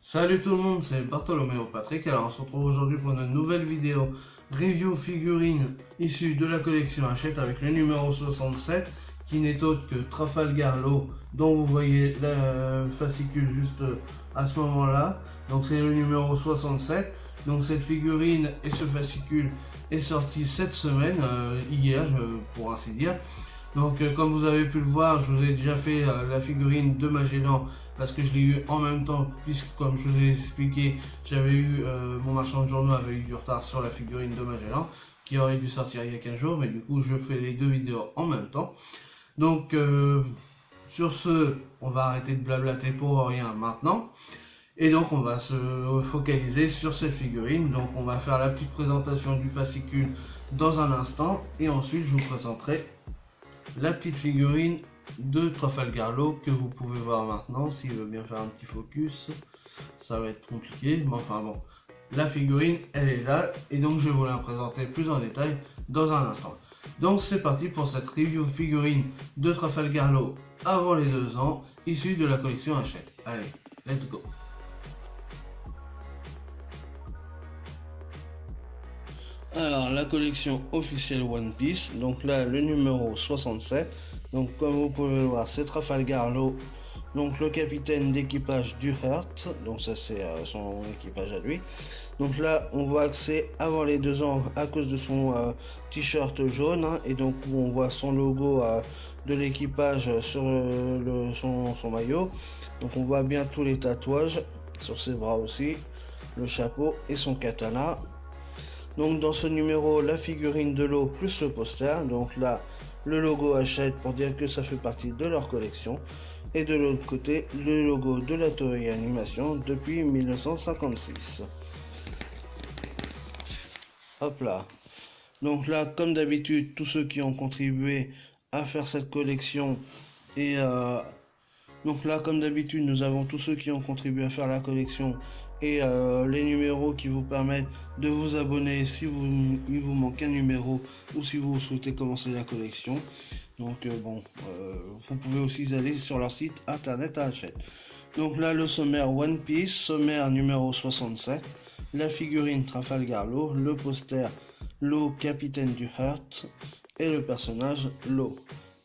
Salut tout le monde, c'est Bartholoméo Patrick. Alors on se retrouve aujourd'hui pour une nouvelle vidéo review figurine issue de la collection Hachette avec le numéro 67 qui n'est autre que Trafalgar Law dont vous voyez le fascicule juste à ce moment là. Donc c'est le numéro 67. Donc cette figurine et ce fascicule est sorti cette semaine, hier pour ainsi dire. Donc comme vous avez pu le voir, je vous ai déjà fait la figurine de Magellan parce que je l'ai eu en même temps, puisque comme je vous ai expliqué, j'avais eu mon marchand de journaux avait eu du retard sur la figurine de Magellan qui aurait dû sortir il y a 15 jours, mais du coup je fais les deux vidéos en même temps. Donc sur ce, on va arrêter de blablater pour rien maintenant. Et donc on va se focaliser sur cette figurine. Donc on va faire la petite présentation du fascicule dans un instant et ensuite je vous présenterai la petite figurine de Trafalgar Law que vous pouvez voir maintenant. S'il veut bien faire un petit focus, ça va être compliqué, mais enfin bon, la figurine elle est là et donc je vais vous la présenter plus en détail dans un instant. Donc c'est parti pour cette review figurine de Trafalgar Law avant les 2 ans, issue de la collection Hachette. Allez, let's go. Alors la collection officielle One Piece, donc là le numéro 67, donc comme vous pouvez le voir c'est Trafalgar Law, donc le capitaine d'équipage du Heart, donc ça c'est son équipage à lui. Donc là on voit que c'est avant les 2 ans à cause de son t-shirt jaune, hein, et donc où on voit son logo de l'équipage sur son maillot. Donc on voit bien tous les tatouages sur ses bras aussi, le chapeau et son katana. Donc dans ce numéro, la figurine de Law plus le poster. Donc là, le logo Hachette pour dire que ça fait partie de leur collection. Et de l'autre côté, le logo de la Toei Animation depuis 1956. Hop là. Donc là, comme d'habitude, tous ceux qui ont contribué à faire cette collection et donc là, comme d'habitude, nous avons tous ceux qui ont contribué à faire la collection et les numéros qui vous permettent de vous abonner si il vous manque un numéro ou si vous souhaitez commencer la collection. Donc vous pouvez aussi aller sur leur site internet à Hachette. Donc là, le sommaire One Piece, sommaire numéro 67, la figurine Trafalgar Law, le poster Law, capitaine du Heart et le personnage Law.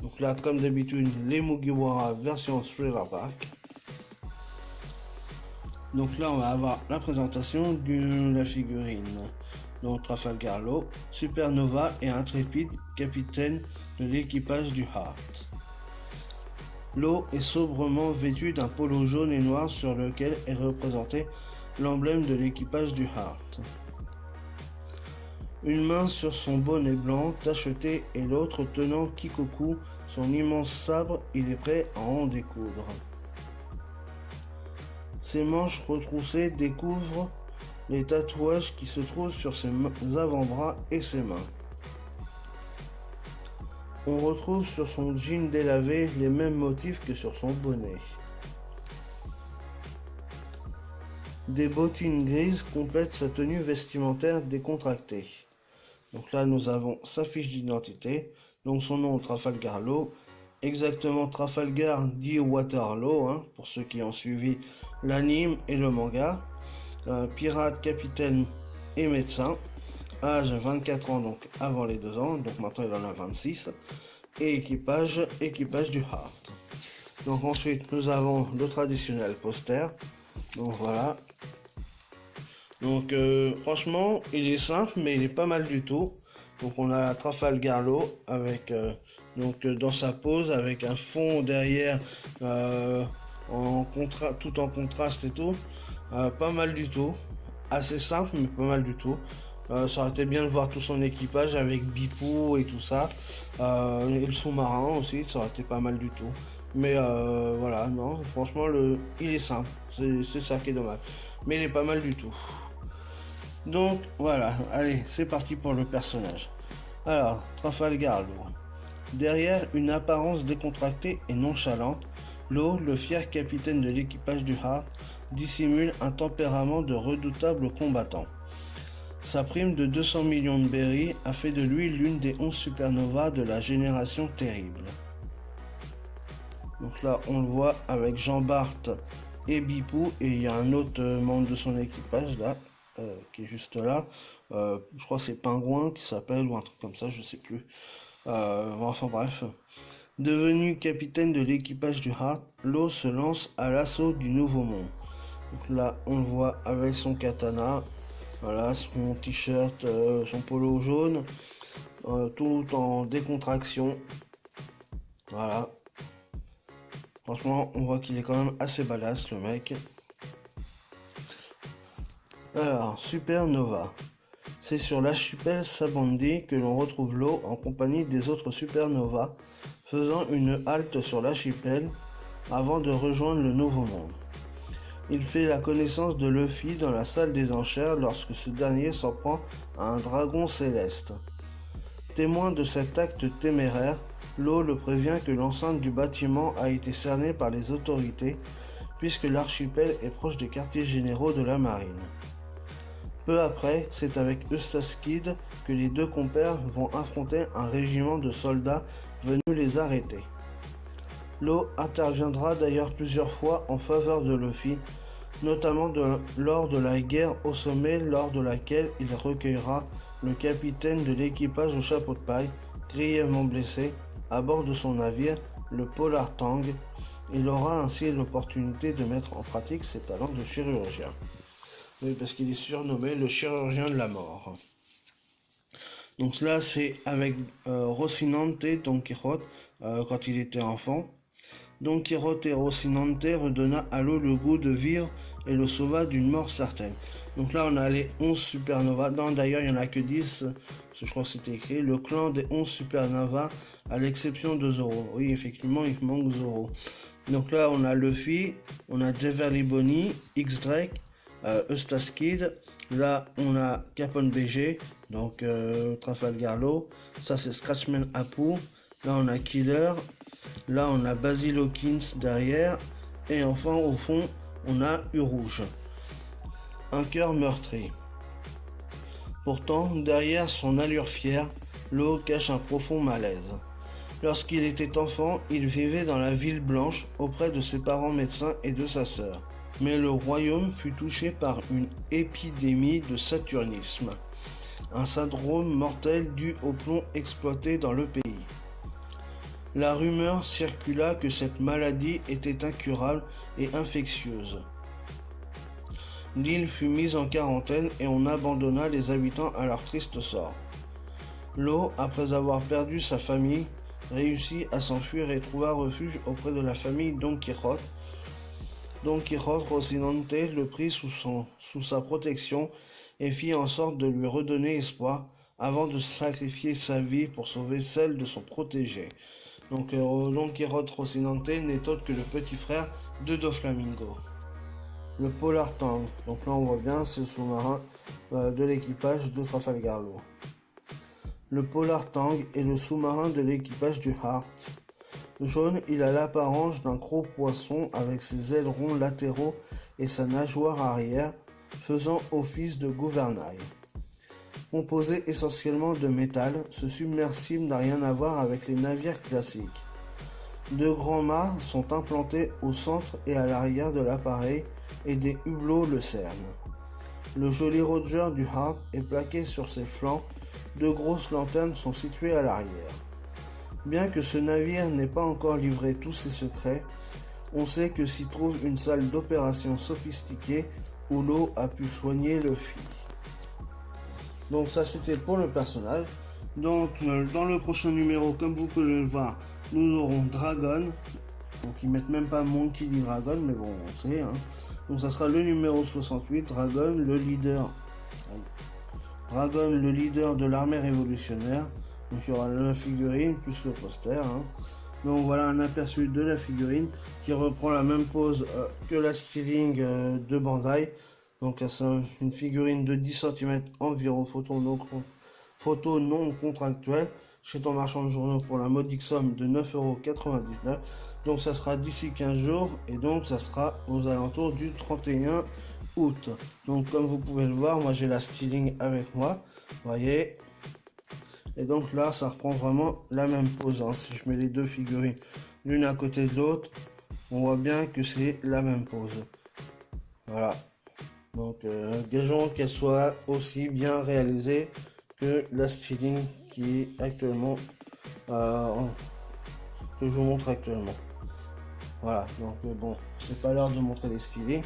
Donc là, comme d'habitude, les Mugiwara version Thriller Bark. Donc là, on va avoir la présentation de la figurine. Donc Trafalgar Law, Supernova et intrépide capitaine de l'équipage du Heart. Law est sobrement vêtu d'un polo jaune et noir sur lequel est représenté l'emblème de l'équipage du Heart. Une main sur son bonnet blanc tacheté et l'autre tenant Kikoku, son immense sabre, il est prêt à en découdre. Ses manches retroussées découvrent les tatouages qui se trouvent sur ses avant-bras et ses mains. On retrouve sur son jean délavé les mêmes motifs que sur son bonnet. Des bottines grises complètent sa tenue vestimentaire décontractée. Donc là nous avons sa fiche d'identité, donc son nom Trafalgar Law, exactement Trafalgar dit Waterloo, hein, pour ceux qui ont suivi l'anime et le manga. Pirate, capitaine et médecin, âge 24 ans, donc avant les 2 ans, donc maintenant il en a 26, et équipage du Heart. Donc ensuite nous avons le traditionnel poster, donc voilà. Donc franchement il est simple mais il est pas mal du tout. Donc on a Trafalgar Law avec dans sa pose avec un fond derrière tout en contraste et tout, pas mal du tout, assez simple mais pas mal du tout. Ça aurait été bien de voir tout son équipage avec Bipou et tout ça, et le sous-marin aussi, ça aurait été pas mal du tout. Mais voilà, non, franchement il est simple, c'est ça qui est dommage, mais il est pas mal du tout. Donc voilà, allez, c'est parti pour le personnage. Alors, Trafalgar Law. Derrière une apparence décontractée et nonchalante, Law, le fier capitaine de l'équipage du Heart, dissimule un tempérament de redoutable combattant. Sa prime de 200 millions de berries a fait de lui l'une des 11 supernovas de la génération terrible. Donc là, on le voit avec Jean Bart et Bipou, et il y a un autre membre de son équipage là, qui est juste là. Je crois que c'est Pingouin qui s'appelle, ou un truc comme ça, je sais plus. Enfin bref. Devenu capitaine de l'équipage du Heart, Law se lance à l'assaut du Nouveau Monde. Donc là, on le voit avec son katana, voilà, son t-shirt, son polo jaune, tout en décontraction. Voilà. Franchement, on voit qu'il est quand même assez badass, le mec. Alors, Supernova. C'est sur l'archipel Sabandi que l'on retrouve Law en compagnie des autres Supernova, faisant une halte sur l'archipel avant de rejoindre le Nouveau Monde. Il fait la connaissance de Luffy dans la salle des enchères lorsque ce dernier s'en prend à un dragon céleste. Témoin de cet acte téméraire, Law le prévient que l'enceinte du bâtiment a été cernée par les autorités puisque l'archipel est proche des quartiers généraux de la marine. Peu après, c'est avec Eustace Kid que les deux compères vont affronter un régiment de soldats venus les arrêter. Law interviendra d'ailleurs plusieurs fois en faveur de Luffy, notamment lors de la guerre au sommet lors de laquelle il recueillera le capitaine de l'équipage au chapeau de paille, grièvement blessé, à bord de son navire, le Polar Tang. Il aura ainsi l'opportunité de mettre en pratique ses talents de chirurgien. Oui, parce qu'il est surnommé le chirurgien de la mort. Donc là, c'est avec Rocinante, Don Quijote, quand il était enfant. Don Quijote et Rocinante redonna à Law le goût de vivre et le sauva d'une mort certaine. Donc là, on a les 11 supernovas. Non, d'ailleurs, il n'y en a que 10. Je crois que c'était écrit. Le clan des 11 supernovas, à l'exception de Zoro. Oui, effectivement, il manque Zoro. Donc là, on a Luffy, on a Jeverly Bonny, X-Drake, Eustace Kid. Là, on a Capone BG, donc Trafalgar Law. Ça, c'est Scratchman Apu. Là, on a Killer. Là, on a Basil Hawkins derrière. Et enfin, au fond, on a U-Rouge. Un cœur meurtri. Pourtant, derrière son allure fière, Law cache un profond malaise. Lorsqu'il était enfant, il vivait dans la ville blanche auprès de ses parents médecins et de sa sœur. Mais le royaume fut touché par une épidémie de saturnisme, un syndrome mortel dû au plomb exploité dans le pays. La rumeur circula que cette maladie était incurable et infectieuse. L'île fut mise en quarantaine et on abandonna les habitants à leur triste sort. Law, après avoir perdu sa famille, réussit à s'enfuir et trouva refuge auprès de la famille Don Quijote. Don Quijote Rocinante le prit sous sa protection et fit en sorte de lui redonner espoir avant de sacrifier sa vie pour sauver celle de son protégé. Donc Don Quijote Rocinante n'est autre que le petit frère de Doflamingo. Le Polar Tang, donc là on voit bien c'est le sous-marin de l'équipage de Trafalgar Law. Le Polar Tang est le sous-marin de l'équipage du Heart. Jaune, il a l'apparence d'un gros poisson avec ses ailerons latéraux et sa nageoire arrière, faisant office de gouvernail. Composé essentiellement de métal, ce submersible n'a rien à voir avec les navires classiques. Deux grands mâts sont implantés au centre et à l'arrière de l'appareil et des hublots le cernent. Le joli Roger du Heart est plaqué sur ses flancs, deux grosses lanternes sont situées à l'arrière. Bien que ce navire n'ait pas encore livré tous ses secrets, on sait que s'y trouve une salle d'opération sophistiquée où Law a pu soigner Luffy. Donc ça c'était pour le personnage. Donc dans le prochain numéro, comme vous pouvez le voir, nous aurons Dragon. Donc ils mettent même pas Monkey D. Dragon, mais bon on sait. Donc ça sera le numéro 68, Dragon, le leader de l'armée révolutionnaire. Donc il y aura la figurine plus le poster. Donc voilà un aperçu de la figurine qui reprend la même pose que la styling de Bandai. Donc c'est une figurine de 10 cm environ, photo non contractuelle chez ton marchand de journaux pour la modique somme de 9,99 €. Donc ça sera d'ici 15 jours et donc ça sera aux alentours du 31 août. Donc comme vous pouvez le voir, moi j'ai la styling avec moi, voyez. Et donc là ça reprend vraiment la même pose. Si je mets les deux figurines l'une à côté de l'autre, on voit bien que c'est la même pose. Voilà. Donc gageons qu'elle soit aussi bien réalisée que la styling qui est actuellement que je vous montre actuellement. Voilà, donc bon, c'est pas l'heure de montrer les stylings.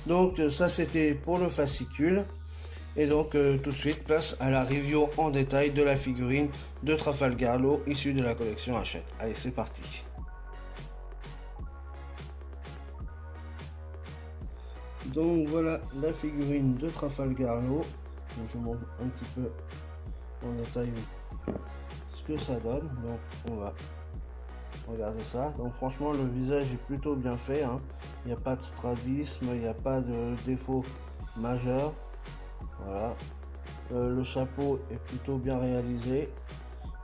Donc ça c'était pour le fascicule. Et donc tout de suite place à la review en détail de la figurine de Trafalgar Law issue de la collection Hachette. Allez, c'est parti. Donc voilà la figurine de Trafalgar Law. Je vous montre un petit peu en détail ce que ça donne. Donc on va regarder ça. Donc franchement le visage est plutôt bien fait, hein. Il n'y a pas de strabisme, il n'y a pas de défaut majeur. Voilà. Le chapeau est plutôt bien réalisé.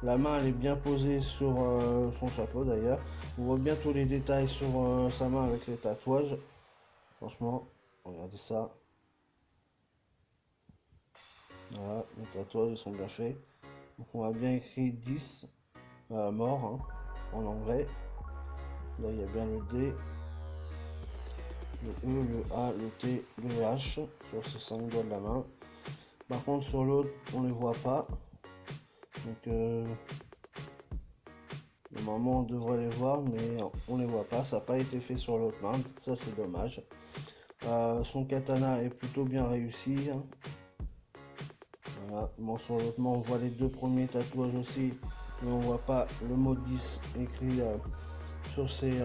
La main elle est bien posée sur son chapeau d'ailleurs. On voit bien tous les détails sur sa main avec les tatouages. Franchement, regardez ça. Voilà, les tatouages sont bien faits. Donc on a bien écrit 10 mort, hein, en anglais. Là il y a bien le D, le E, le A, le T, le H sur ces 5 doigts de la main. Par contre sur l'autre on ne les voit pas. Donc normalement on devrait les voir mais on ne les voit pas. Ça n'a pas été fait sur l'autre main. Ça c'est dommage. Son katana est plutôt bien réussi. Hein. Voilà. Bon, sur l'autre main on voit les deux premiers tatouages aussi. Mais on voit pas le mot 10 écrit sur ses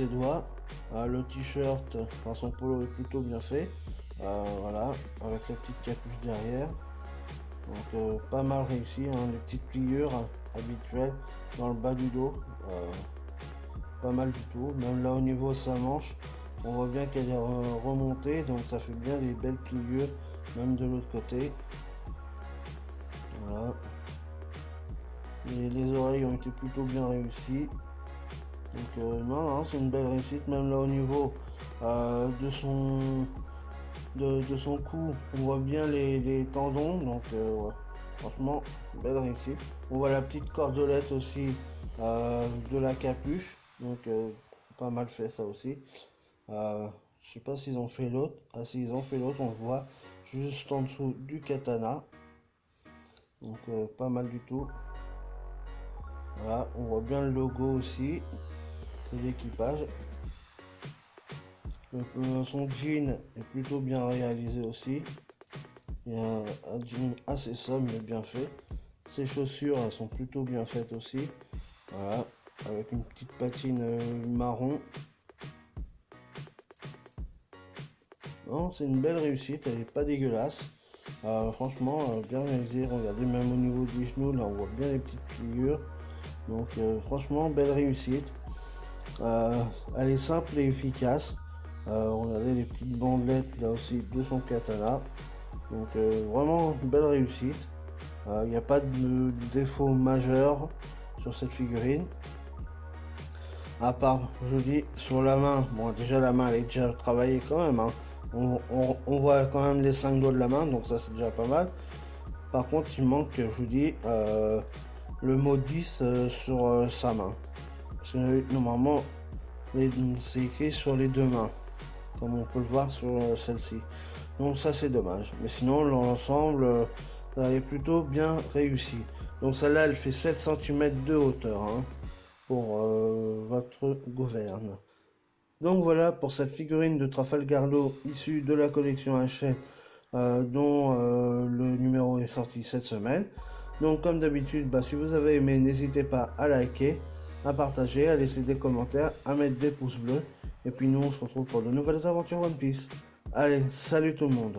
doigts. Le t-shirt, enfin, son polo est plutôt bien fait. Voilà, avec la petite capuche derrière. Donc pas mal réussi, hein, les petites pliures habituelles dans le bas du dos. Pas mal du tout. Même là au niveau de sa manche, on voit bien qu'elle est remontée. Donc ça fait bien les belles pliures, même de l'autre côté. Voilà. Et les oreilles ont été plutôt bien réussies. Donc non, c'est une belle réussite. Même là au niveau de son cou, on voit bien les tendons. Donc ouais, franchement, belle réussite. On voit la petite cordelette aussi de la capuche. Donc pas mal fait ça aussi. Je sais pas s'ils ont fait l'autre. Ah si, ils ont fait l'autre, on le voit juste en dessous du katana. Donc pas mal du tout. Voilà, on voit bien le logo aussi de l'équipage. Son jean est plutôt bien réalisé aussi. Il y a un jean assez sobre mais bien fait. Ses chaussures elles sont plutôt bien faites aussi. Voilà, avec une petite patine marron. Non, c'est une belle réussite, elle n'est pas dégueulasse. Franchement, bien réalisé. Regardez, même au niveau des genoux, là on voit bien les petites pliures. Donc franchement, belle réussite. Elle est simple et efficace. Regardez les petites bandelettes là aussi de son katana. Donc vraiment une belle réussite. Il n'y a pas de défaut majeur sur cette figurine. À part, je dis, sur la main. Bon, déjà la main elle est déjà travaillée quand même. Hein. On voit quand même les 5 doigts de la main, donc ça c'est déjà pas mal. Par contre, il manque, je vous dis, le mot 10 sur sa main. Parce que normalement, c'est écrit sur les deux mains, comme on peut le voir sur celle-ci. Donc ça c'est dommage. Mais sinon, l'ensemble, ça est plutôt bien réussi. Donc celle-là, elle fait 7 cm de hauteur hein, pour votre gouverne. Donc voilà pour cette figurine de Trafalgar Law issue de la collection Hachette dont le numéro est sorti cette semaine. Donc comme d'habitude, si vous avez aimé, n'hésitez pas à liker, à partager, à laisser des commentaires, à mettre des pouces bleus. Et puis nous on se retrouve pour de nouvelles aventures One Piece. Allez, salut tout le monde!